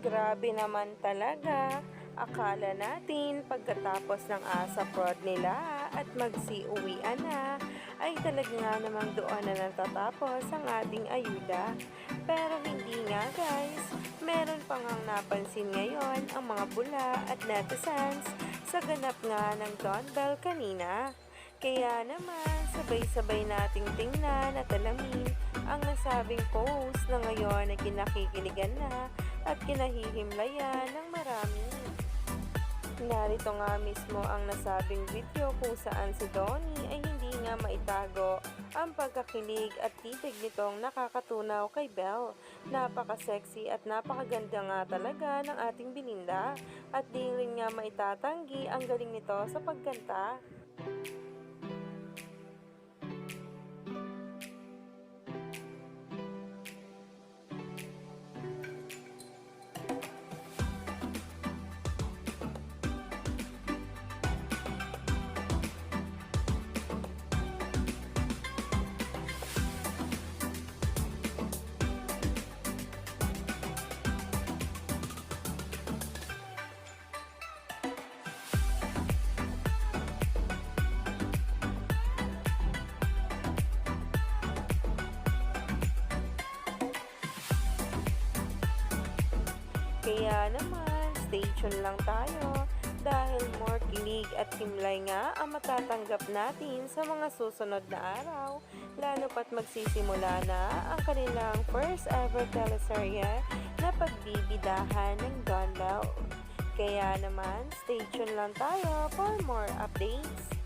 Grabe naman talaga. Akala natin pagkatapos ng ASA prod nila at magsiuwian na, ay talaga nga namang doon na natatapos ang ating ayuda. Pero hindi nga guys, meron pa ngang napansin ngayon ang mga bula at netizens sa ganap nga ng Don Bell kanina. Kaya naman, sabay-sabay nating tingnan at alamin ang nasabing post na ngayon ay kinakikiligan na at kinahihimlayan ng marami. Narito nga mismo ang nasabing video kung saan si Donnie ay hindi nga maitago ang pagkakilig at titig nitong nakakatunaw kay Belle. Napaka-sexy at napakaganda nga talaga ng ating Belinda at di rin nga maitatanggi ang galing nito sa pagkanta. Kaya naman, stay tuned lang tayo dahil more kilig at himlay nga ang matatanggap natin sa mga susunod na araw, lalo pat magsisimula na ang kanilang first ever teleserye na pagbibidahan ng Don Bell. Kaya naman, stay tuned lang tayo for more updates.